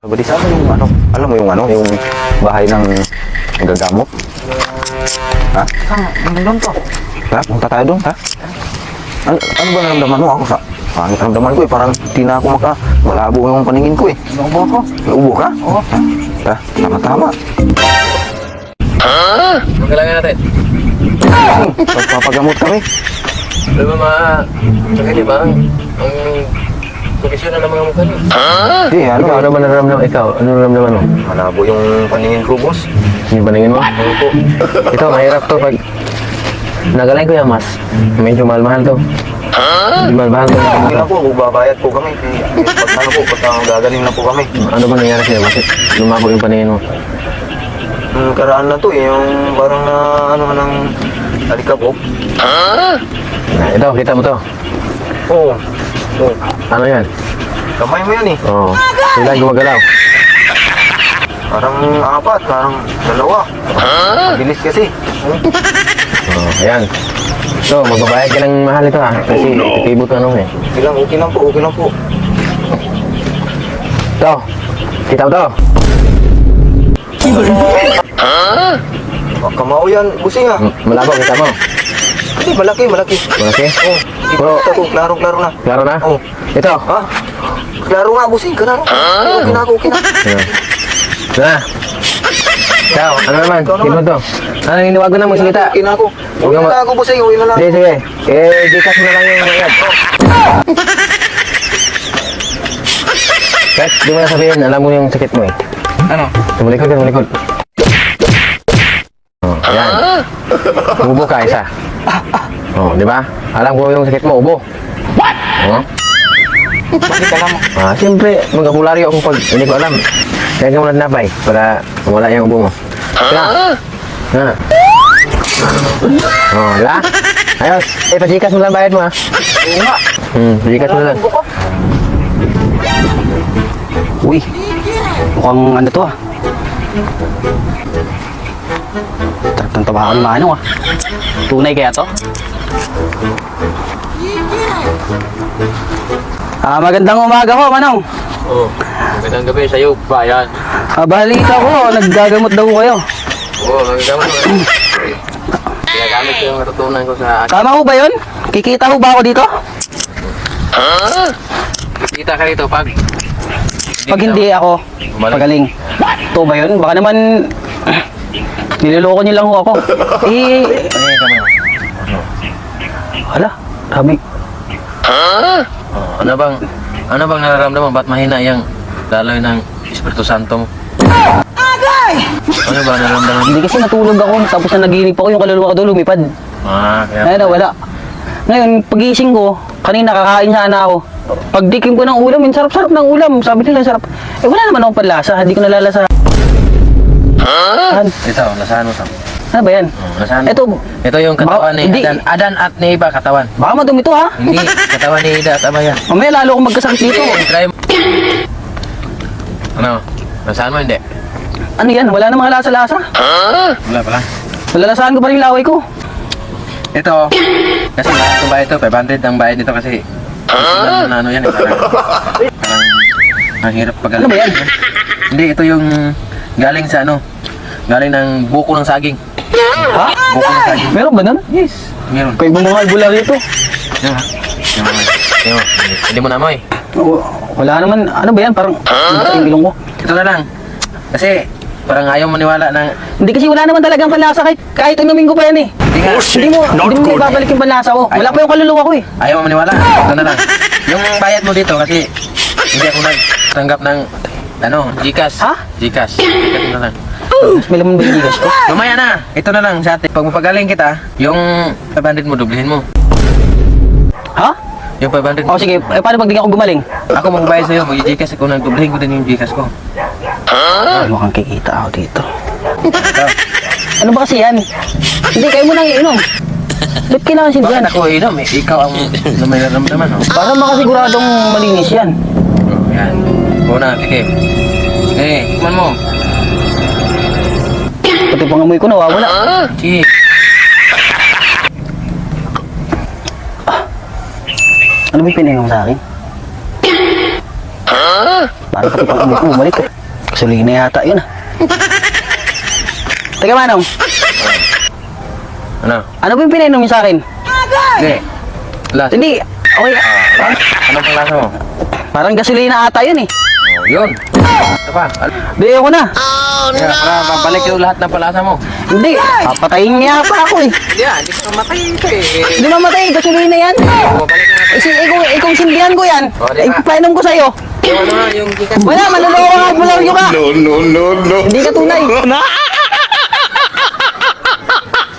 Sabi sa akin yung ano, alam mo yung ano, yung bahay ng gagamot. Ha? Doon to. Ha? Punta tayo doon, ha? Ano ba naramdaman mo? Ako sa naramdaman ko eh, parang di na ako malabo yung paningin ko eh. Naubo ko. Naubo ka? Oo. Ha? Tama-tama. Magkalangin natin. Pagpapagamot kami. Alam mo mga, di ba? Ang professional ng mga mukha niyo. Di, ano? Ikaw, ano ba nararamdaman? Ikaw, ano nararamdaman mo? Malabo yung paningin ko, boss. Yung paningin mo? Ano po? Ito, mahirap to pag nagaling ko yan, mas. Medyo mahal-mahal to. Medyo mahal-mahal to. Hindi na po, magbabayad po kami. Pagka gagaling na po kami. Ano ba nangyari sa'yo? Bakit lumabo yung paningin mo? Yung karaan na to eh, yung parang na ano ng alikabok. Ito, kita mo to. Oo. Oo. Ano yan? Kamay mo yan eh. Oo. Sila gumagalaw. Parang apat, parang dalawa. Mabilis kasi. Oo, ayan. So, magbabayad ka ng mahal ito ha. Kasi titibot ano eh. Okay lang po, okay lang po. Ito. Kita mo to. Kamao yan, busing ah. Malabo, kita mo. Hindi, malaki. Malaki? Oo. Puro- Ito po, klaro na. Klaro na? Oo. Ito. Ha? Klaro nga, busing, klaro. Okay na. Ayan. Na. Ikaw, ano naman? Kita mo to. Ano, niniwag ko na magsalita. Okay na ako. Uwi na lang ako, busing, uwi na lang. Sige, sige. Gikas mo na lang yung mayad. Kahit di mo na sabihin, alam mo yung sakit mo eh. Ano? Tumulikod. Oh, ayan. Ubo ka, isa. Oh, di ba? Alam ko yung sakit mo, ubo. What? Oh. Bakit alam mo? Siyempre, magkabularyo ako pag hindi ko alam. Kaya ka muna napay para wala yung ubo mo. Kaya. Oh, diba? Ayos. Pajikas mo lang bayad mo ha. Oo nga. Pajikas mo lang. Uy. Mukhang ano to ah. Tartang tabakan ni Manong ah. Tunay kaya to? Magandang umaga ho, Manong. Oh, magandang gabi sa'yo, bayan. Balita ko, naggagamot daw kayo. Oo, magagamit mo. Ginagamit ko yung natutunan ko sa akin. Tama ho ba yun? Kikita ho ba ako dito? Kita ka rito pag Pag hindi ako pagaling. Ito ba yun? Baka naman niloloko niyo lang ho ako. Hala, grabe. Ano bang nararamdaman? Ba't mahina yung daloy ng Espiritu Santo mo? Ano ba nararamdaman? Hindi kasi natulog ako, tapos na naginig pa ko yung kaluluwa ko doon lumipad. Kaya Kaya wala. Ngayon, pagising ko, kanina kakain sana ako. Pagdikim ko ng ulam, yung sarap-sarap ng ulam. Sabi nila, sarap. Wala naman akong panlasa, hindi ko nalalasa. Ito, lasahan mo to. Ano ba yan? Lasahan mo. Ito, Yung katawan ni hindi. Adan at ni Iba, katawan. baka madumi to ha. Hindi, katawan ni Ida at Aba yan. Mamaya lalo akong magkasakit dito. Try mo. Ano? Lasahan mo, hindi? Ano yan? Wala namang lasa-lasa. Wala pala. Malalasahan ko pa rin yung laway ko. Ito, kasi mahal itong bayad ito, 500 ang bayad nito kasi ano yan eh, parang ang hirap pag Ano ba yan? Hindi, ito yung galing sa galing ng buko ng saging. Ha? Buko ng saging. Meron ba nun? Yes, meron. Kaya ibang mga albular dito. Yan ha. Hindi mo na mo eh. Wala naman, ano ba yan? Parang yung ilong ko. Ito na lang. Kasi parang ayaw maniwala na Hindi kasi wala naman talagang panlasa kahit inumin ko pa yan eh. hindi nga. Hindi mo ibabalik yung panlasa ko. Wala pa yung kaluluwa ko eh. Ayaw maniwala. Ito na lang. Yung bayad mo dito kasi hindi ako nagtanggap ng Gcash. Ha? Gcash. Ito na lang. Mas may laman ba yung ligas ko? Mamaya na. Ito na lang sa atin. Pag mapagaling kita, yung 500 mo, dublihin mo. Ha? Yung 500 O sige, paano pag di ako gumaling? Ako magbayad sa'yo, mag-Gcash ako, nagdublihin ko din yung Gcash ko. Mukhang kikita ako dito. Ito. Ano ba kasi yan? Hindi, kayo mo nang iinom. Ba't kailangan sindihan? Bakit ako inom eh? Ikaw ang may naramdaman, no? Para makasiguradong malinis yan. Yan. Una, sige. Okay, kuman mo. Pati pangamoy ko nawawala. Sige. Ano ba yung pinainom sa akin? Wala na pati pang umalik eh. Gasolina yata yun ah. Teka Manong, Ano? ano ba yung pinainom niyo sa akin? Hindi. Last. Hindi, okay. Anong panglasa mo? Parang gasolina ata yun eh. Oh, yun. Ito pa. Di ako na. Kaya para mabalik yung lahat ng palasa mo. Hindi, papatayin niya pa ako eh. Hindi hindi ka mamatay ito eh. Hindi mamatay, gasolina yan. Mabalik na natin. Ikaw sindihan ko yan. Oh, di ba? Ipainom ko sa'yo. Yung ano nga, yung gikas. Wala, manloloko ka at malaryo ka. No. Hindi ka tunay.